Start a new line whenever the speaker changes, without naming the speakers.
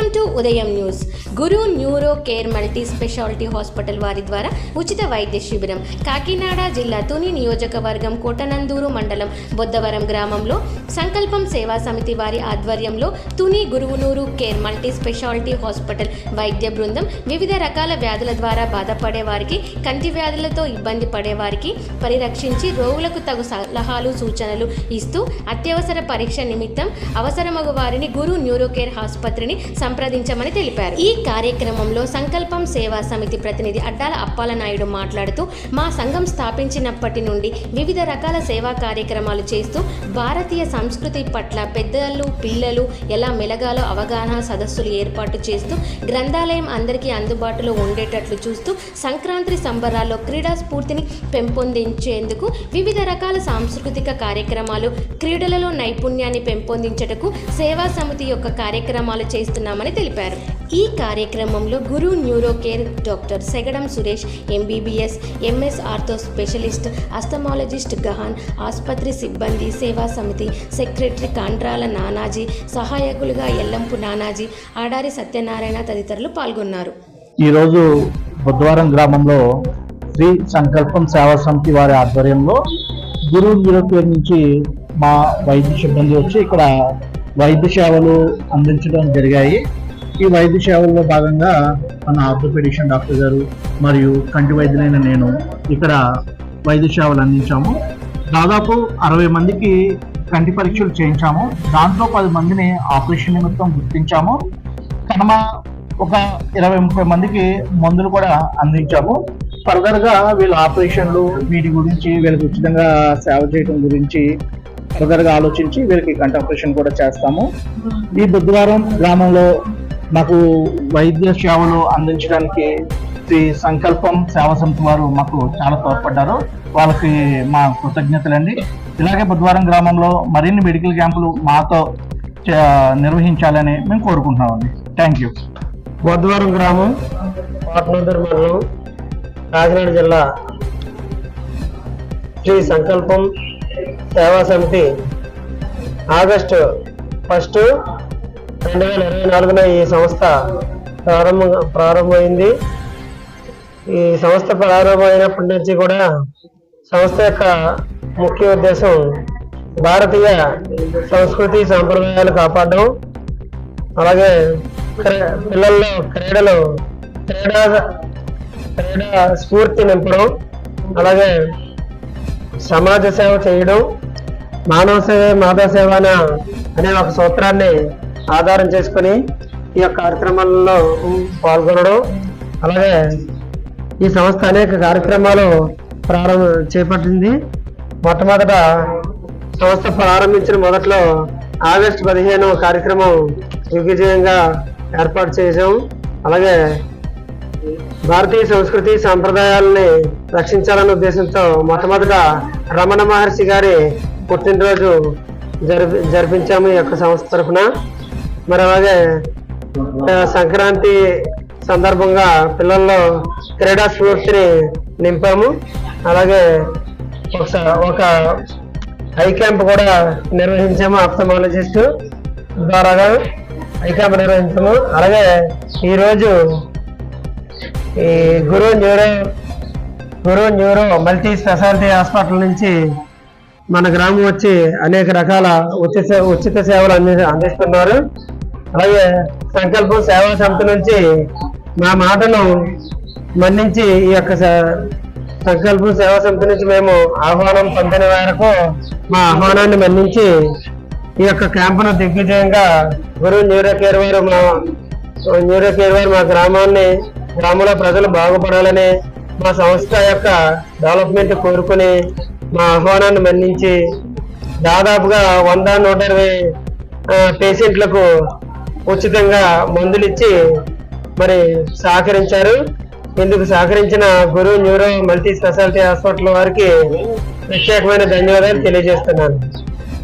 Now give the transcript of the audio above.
Welcome to Udayam news. Guru neuro care multi speciality hospital వారి ద్వారా ఉచిత వైద్య శిబిరం కాకినాడ జిల్లా తుని నియోజకవర్గం కోటనందూరు మండలం బొద్దవరం గ్రామంలో సంకల్పం సేవా సమితి వారి ఆధ్వర్యంలో తుని గురువునూరు కేర్ మల్టీ స్పెషాలిటీ హాస్పిటల్ వైద్య బృందం వివిధ రకాల వ్యాధుల ద్వారా బాధపడే వారికి, కంటి వ్యాధులతో ఇబ్బంది పడే వారికి పరిరక్షించి రోగులకు తగు సలహాలు సూచనలు ఇస్తూ అత్యవసర పరీక్ష నిమిత్తం అవసరమగు వారిని గురు న్యూరో కేర్ ఆసుపత్రిని సంప్రదించమని తెలిపారు. ఈ కార్యక్రమంలో సంకల్పం సేవా సమితి ప్రతినిధి అడ్డాల అప్పాల నాయుడు మాట్లాడుతూ, మా సంఘం స్థాపించినప్పటి నుండి వివిధ రకాల సేవా కార్యక్రమాలు చేస్తూ భారతీయ సంస్కృతి పట్ల పెద్దలు పిల్లలు ఎలా మెలగాలో అవగాహన సదస్సులు ఏర్పాటు చేస్తూ గ్రంథాలయం అందరికీ అందుబాటులో ఉండేటట్లు చూస్తూ సంక్రాంతి సంబరాల్లో క్రీడా స్ఫూర్తిని పెంపొందించేందుకు వివిధ రకాల సాంస్కృతిక కార్యక్రమాలు, క్రీడలలో నైపుణ్యాన్ని పెంపొందించటకు సేవా సమితి యొక్క కార్యక్రమాలు చేస్తున్నామని తెలిపారు. ఈ కార్యక్రమంలో Guru neuro care doctor Segadam Suresh MBBS, MS ortho specialist, అస్థమాలజిస్ట్ గహాన్, ఆసుపత్రి సిబ్బంది, సేవా సమితి సెక్రటరీ కాండ్రాల నానాజీ, సహాయకులుగా ఎల్లంపు నానాజీ, ఆడారి సత్యనారాయణ తదితరులు పాల్గొన్నారు.
ఈరోజు బుద్ధవారం గ్రామంలో శ్రీ సంకల్పం సేవా సమితి వారి ఆధ్వర్యంలో గురు న్యూరో కేర్ నుంచి మా వైద్య సిబ్బంది వచ్చి ఇక్కడ వైద్య సేవలు అందించడం జరిగాయి. ఈ వైద్య సేవల్లో భాగంగా మన ఆర్థోపెడిషన్ డాక్టర్ గారు మరియు కంటి వైద్యులైన నేను ఇక్కడ వైద్య సేవలు అందించాము. దాదాపు 60 మందికి కంటి పరీక్షలు చేయించాము. దాంట్లో 10 మందిని ఆపరేషన్ నిమిత్తం గుర్తించాము. కనుమ ఒక 20-30 మందికి మందులు కూడా అందించాము. ఫర్దర్గా వీళ్ళ ఆపరేషన్లు వీటి గురించి, వీళ్ళకి ఉచితంగా సేవ చేయడం గురించి ఫర్దర్గా ఆలోచించి వీళ్ళకి కంటి ఆపరేషన్ కూడా చేస్తాము. ఈ బుద్ధవారం గ్రామంలో మాకు వైద్య సేవలు అందించడానికి శ్రీ సంకల్పం సేవా సమితి వారు మాకు చాలా తోడ్పడ్డారు. వాళ్ళకి మా కృతజ్ఞతలండి. ఇలాగే బుద్ధవారం గ్రామంలో మరిన్ని మెడికల్ క్యాంపులు మాతో నిర్వహించాలని మేము కోరుకుంటున్నామండి. Thank you.
బుద్ధవారం గ్రామం, కోటనందూరు మండలం, కాకినాడ జిల్లా శ్రీ సంకల్పం సేవా సమితి ఆగస్టు 1, 2024 ఈ సంస్థ ప్రారంభమైంది. ఈ సంస్థ ప్రారంభమైనప్పటి నుంచి కూడా సంస్థ యొక్క ముఖ్య ఉద్దేశం భారతీయ సంస్కృతి సాంప్రదాయాలు కాపాడడం, అలాగే పిల్లల్లో క్రీడా స్ఫూర్తి నింపడం, అలాగే సమాజ సేవ చేయడం, మానవ సేవ మాధవ సేవ అనే ఒక సూత్రాన్ని ఆధారం చేసుకుని ఈ యొక్క కార్యక్రమాలలో పాల్గొనడం, అలాగే ఈ సంస్థ అనేక కార్యక్రమాలు చేపట్టింది. మొట్టమొదట సంస్థ ప్రారంభించిన మొదట్లో ఆగస్టు 15 కార్యక్రమం దిగ్విజయంగా ఏర్పాటు చేసాం. అలాగే భారతీయ సంస్కృతి సాంప్రదాయాలని రక్షించాలనే ఉద్దేశంతో మొట్టమొదట రమణ మహర్షి గారి పుట్టినరోజు జరిపించాము ఈ యొక్క సంస్థ తరఫున. మరి అలాగే సంక్రాంతి సందర్భంగా పిల్లల్లో క్రీడా స్ఫూర్తిని నింపాము. అలాగే ఒక ఐ క్యాంప్ కూడా నిర్వహించాము. ఆప్థమాలజిస్ట్ ద్వారా ఐ క్యాంప్ నిర్వహించాము. అలాగే ఈరోజు ఈ గురు న్యూరో మల్టీ స్పెషాలిటీ హాస్పిటల్ నుంచి మన గ్రామం వచ్చి అనేక రకాల ఉచిత సేవలు అందిస్తున్నారు. అలాగే సంకల్పం సేవా సమితి నుంచి మా మాటను మన్నించి ఈ యొక్క సంకల్పం సేవా సమితి నుంచి మేము ఆహ్వానం పొందిన మేరకు మా ఆహ్వానాన్ని మన్నించి ఈ యొక్క క్యాంపును దిగ్విజయంగా గురు న్యూరో కేర్ వారు మా గ్రామంలో ప్రజలు బాగుపడాలని, మా సంస్థ యొక్క డెవలప్మెంట్ కోరుకుని మా ఆహ్వానాన్ని మన్నించి దాదాపుగా 100-120 పేషెంట్లకు ఉచితంగా మందులు ఇచ్చి మరి సహకరించారు. ఇందుకు సహకరించిన గురు న్యూరో మల్టీ స్పెషాలిటీ హాస్పిటల్ వారికి ప్రత్యేకమైన ధన్యవాదాలు తెలియజేస్తున్నాను.